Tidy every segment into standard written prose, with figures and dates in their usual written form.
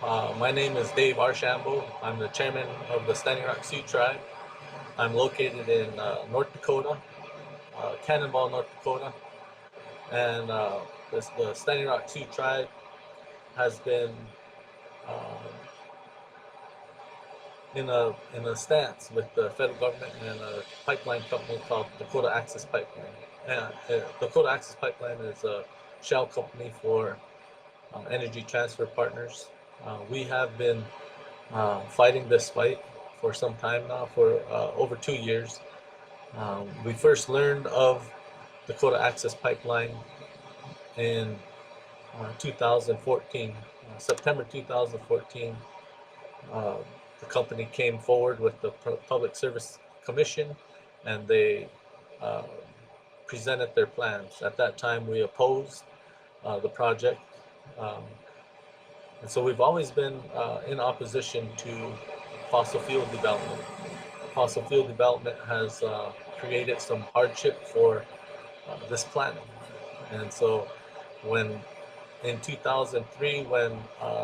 My name is Dave Archambault. I'm the chairman of the Standing Rock Sioux tribe. I'm located in North Dakota, Cannonball, North Dakota, and the Standing Rock Sioux tribe has been um, in a stance with the federal government and a pipeline company called Dakota Access Pipeline. Dakota Access Pipeline is a shell company for Energy Transfer Partners. We have been fighting this fight for some time now, for over 2 years. We first learned of Dakota Access Pipeline in 2014, September 2014. Uh, the company came forward with the Public Service Commission, and they uh, presented their plans. At that time, we opposed the project. Um, and so we've always been in opposition to fossil fuel development. Fossil fuel development has created some hardship for this planet. And so when in 2003, when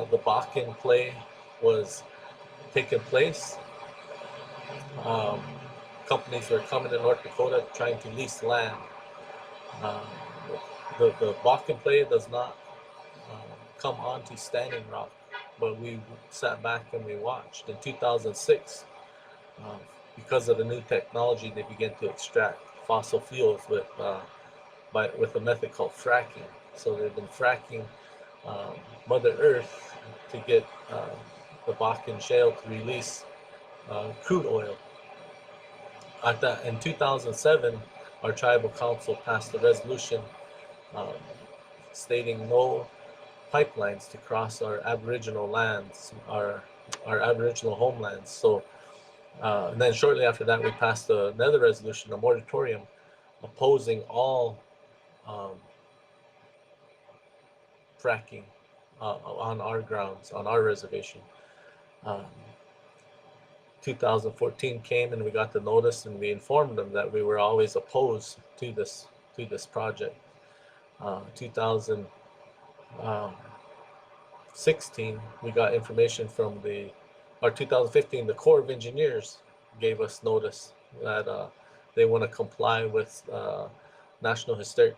the Bakken play was taking place, um, companies were coming to North Dakota trying to lease land. Um, the Bakken play does not come onto Standing Rock, but we sat back and we watched. In 2006, uh, because of the new technology, they began to extract fossil fuels with a method called fracking. So they've been fracking um, Mother Earth to get the Bakken shale to release crude oil. In 2007, our tribal council passed a resolution um, stating no pipelines to cross our Aboriginal lands, our Aboriginal homelands. So, and then shortly after that, we passed another resolution, a moratorium, opposing all um, fracking on our grounds, on our reservation. Um, 2014 came and we got the notice, and we informed them that we were always opposed to this project. 2016, we got information from or 2015, the Corps of Engineers gave us notice that they want to comply with National Historic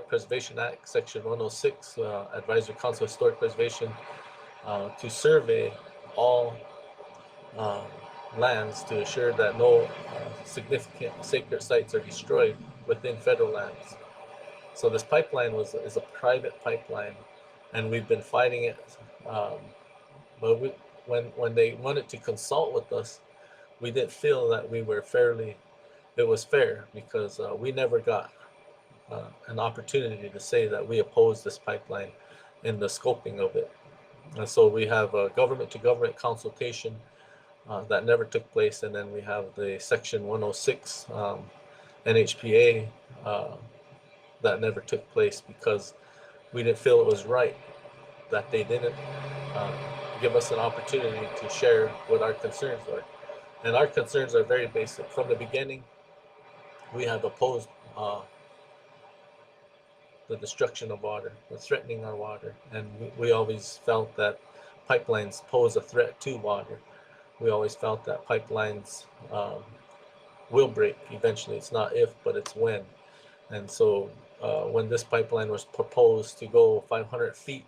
Preservation Act, Section 106, Advisory Council of Historic Preservation, to survey all um, lands to assure that no significant sacred sites are destroyed within federal lands. So this pipeline is a private pipeline, and we've been fighting it. Um, but when they wanted to consult with us, we didn't feel that it was fair, because we never got an opportunity to say that we oppose this pipeline in the scoping of it. And so we have a government-to-government consultation that never took place, and then we have the Section 106 NHPA that never took place, because we didn't feel it was right that they didn't um, give us an opportunity to share what our concerns were. And our concerns are very basic. From the beginning, we have opposed the destruction of water, the threatening our water, and we always felt that pipelines pose a threat to water. We always felt that pipelines will break eventually. It's not if, but it's when. And so when this pipeline was proposed to go 500 feet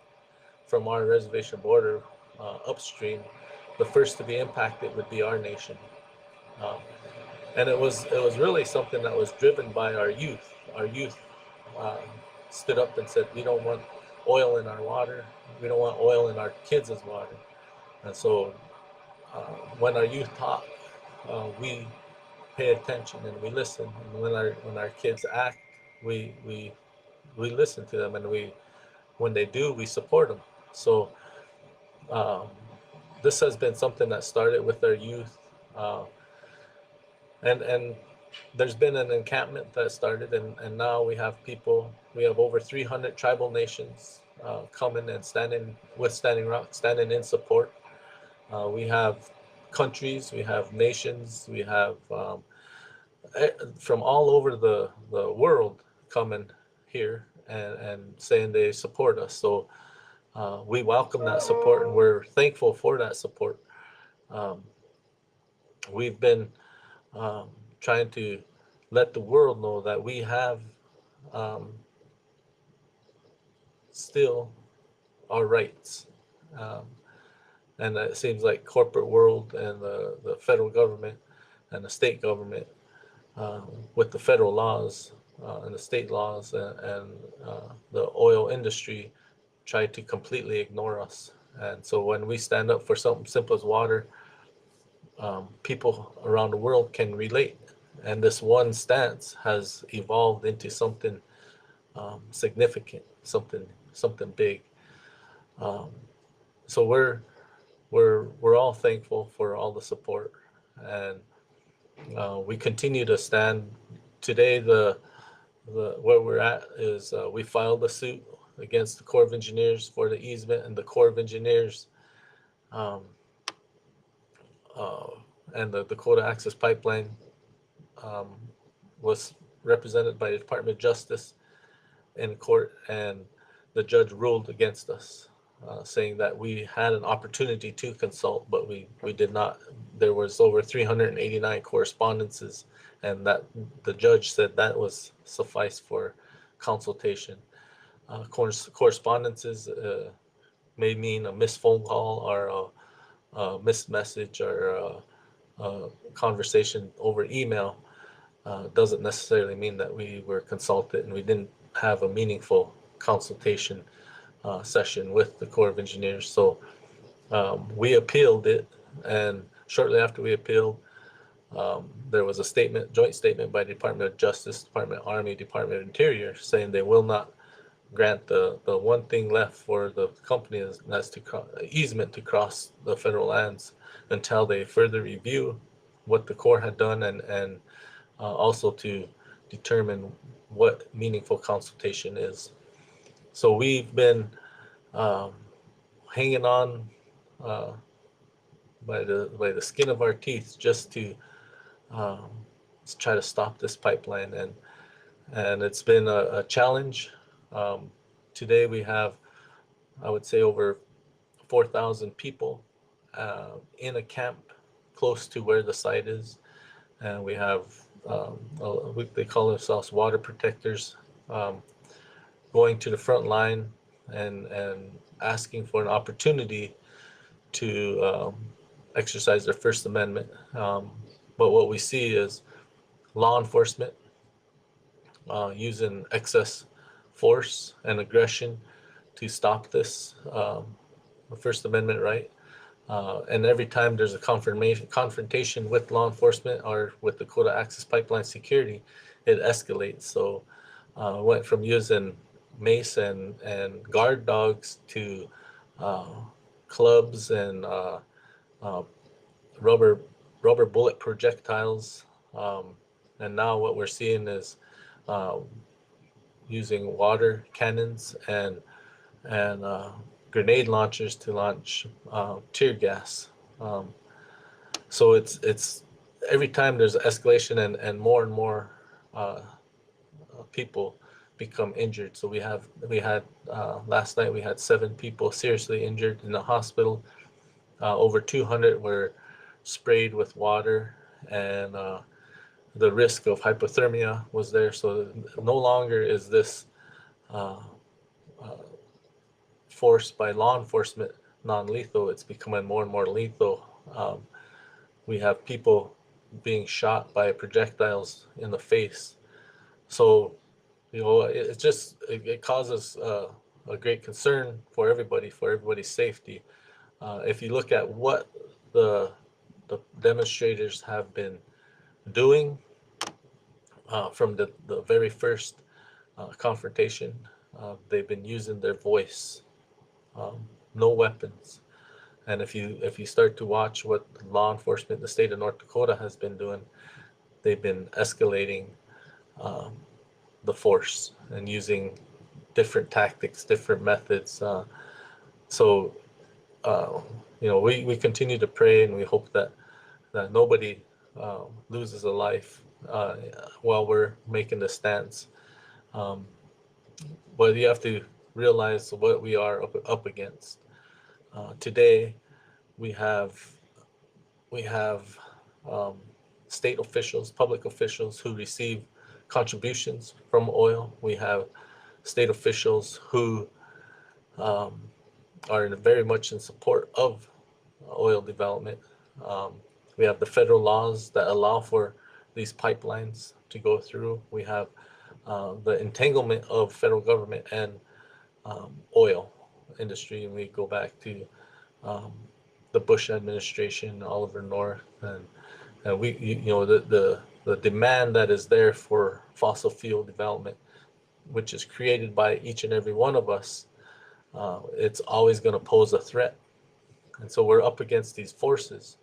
from our reservation border upstream, the first to be impacted would be our nation. Um, and it was really something that was driven by our youth. Our youth um, stood up and said, we don't want oil in our water. We don't want oil in our kids' water. And so when our youth talk, we pay attention and we listen. And when our kids act, we listen to them, and when they do, we support them. So um, this has been something that started with our youth, uh, and there's been an encampment that started, and now we have over 300 tribal nations coming and standing with Standing Rock, standing in support. We have countries, we have nations, we have from all over the world coming here and saying they support us. So We welcome that support, and we're thankful for that support. Um, we've been um, trying to let the world know that we have um, still our rights. Um, and it seems like corporate world and the federal government and the state government with the federal laws and the state laws and the oil industry try to completely ignore us. And so when we stand up for something simple as water, people around the world can relate. And this one stance has evolved into something significant, something big. Um, so we're all thankful for all the support, and we continue to stand. Today, the where we're at is we filed a suit against the Corps of Engineers for the easement, and the Corps of Engineers um, uh, and the Dakota Access Pipeline um, was represented by the Department of Justice in court, and the judge ruled against us, saying that we had an opportunity to consult, but we did not. There was over 389 correspondences, and that the judge said that was suffice for consultation. Correspondences may mean a missed phone call or a missed message or a conversation over email. Doesn't necessarily mean that we were consulted and we didn't have a meaningful consultation session with the Corps of Engineers. So we appealed it, and shortly after we appealed, there was a statement, joint statement by the Department of Justice, Department of Army, Department of Interior, saying they will not grant the one thing left for the company, is that's to easement to cross the federal lands until they further review what the Corps had done, and also to determine what meaningful consultation is. So we've been um, hanging on uh, by the skin of our teeth just to um, try to stop this pipeline, and it's been a challenge. Um, Today we have, I would say, over 4,000 people in a camp close to where the site is, and we have they call themselves water protectors, um, going to the front line and asking for an opportunity to exercise their First Amendment. But what we see is law enforcement using excess force and aggression to stop this First Amendment right. And every time there's a confrontation with law enforcement or with Dakota Access Pipeline security, it escalates. So went from using mace and guard dogs to clubs and rubber bullet projectiles. And now what we're seeing is uh, using water cannons and grenade launchers to launch tear gas. Um, so it's every time there's escalation and more uh, people become injured. So we had last night we had 7 people seriously injured in the hospital. Over 200 were sprayed with water, and the risk of hypothermia was there. So no longer is this uh, uh, force by law enforcement non-lethal. It's becoming more and more lethal. We have people being shot by projectiles in the face. So, it causes a great concern for everybody's safety. If you look at what the demonstrators have been doing from the very first confrontation, they've been using their voice, no weapons. And if you start to watch what law enforcement in the state of North Dakota has been doing, they've been escalating um, the force and using different tactics, different methods. So uh, we continue to pray, and we hope that nobody loses a life while we're making the stance. But you have to realize what we are up against. Today, we have um, state officials, public officials who receive contributions from oil. We have state officials who um, are very much in support of oil development. Um, we have the federal laws that allow for these pipelines to go through. We have the entanglement of federal government and oil industry, and we go back to um, the Bush administration, Oliver North, and we, the demand that is there for fossil fuel development, which is created by each and every one of us. It's always going to pose a threat, and so we're up against these forces.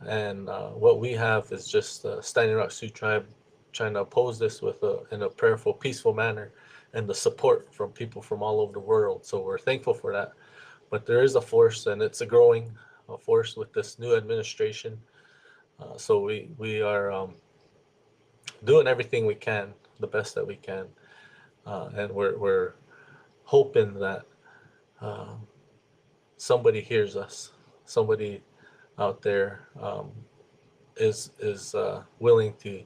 And what we have is just Standing Rock Sioux tribe trying to oppose this in a prayerful, peaceful manner, and the support from people from all over the world. So we're thankful for that. But there is a force, and it's a growing force with this new administration. So we are doing everything we can, the best that we can, and we're hoping that somebody hears us, somebody out there is willing to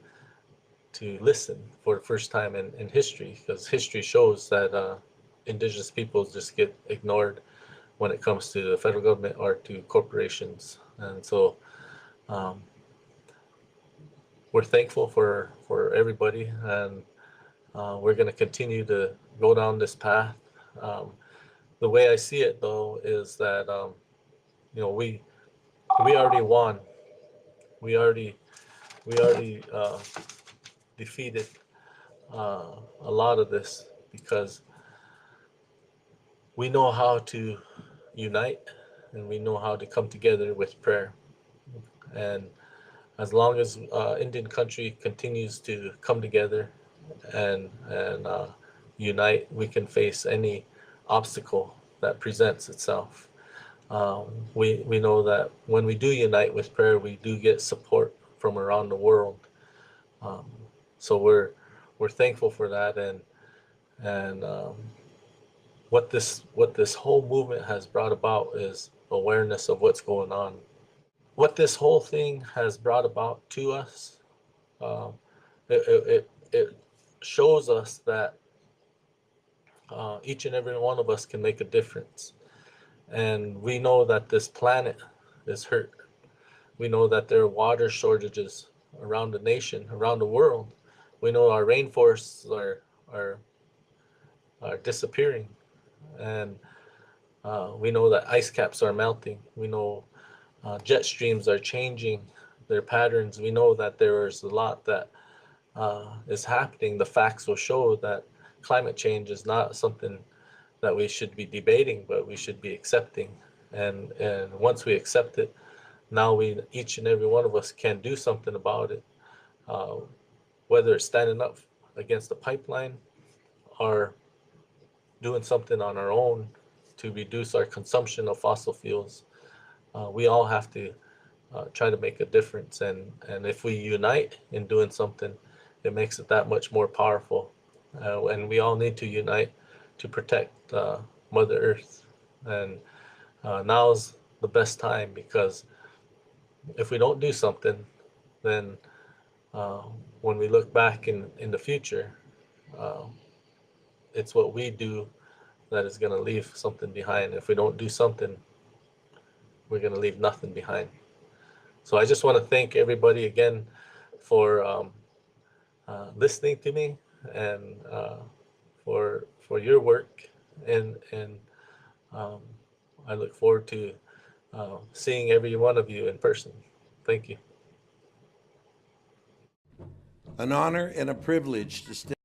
listen for the first time in history, because history shows that indigenous peoples just get ignored when it comes to the federal government or to corporations. And so we're thankful for everybody, and we're going to continue to go down this path. The way I see it, though, is that we already won. We already defeated a lot of this, because we know how to unite, and we know how to come together with prayer. And as long as Indian country continues to come together and unite, we can face any obstacle that presents itself. We know that when we do unite with prayer, we do get support from around the world. So we're thankful for that, and what this whole movement has brought about is awareness of what's going on. What this whole thing has brought about to us, it shows us that each and every one of us can make a difference. And we know that this planet is hurt. We know that there are water shortages around the nation, around the world. We know our rainforests are disappearing, and we know that ice caps are melting. We know jet streams are changing their patterns. We know that there is a lot that is happening. The facts will show that climate change is not something that we should be debating, but we should be accepting. And once we accept it, now each and every one of us can do something about it, whether it's standing up against the pipeline or doing something on our own to reduce our consumption of fossil fuels. We all have to try to make a difference, and if we unite in doing something, it makes it that much more powerful. And we all need to unite to protect Mother Earth. And now's the best time, because if we don't do something, then when we look back in the future, it's what we do that is going to leave something behind. If we don't do something, we're going to leave nothing behind. So I just want to thank everybody again for listening to me, and for your work, and I look forward to seeing every one of you in person. Thank you. An honor and a privilege to stand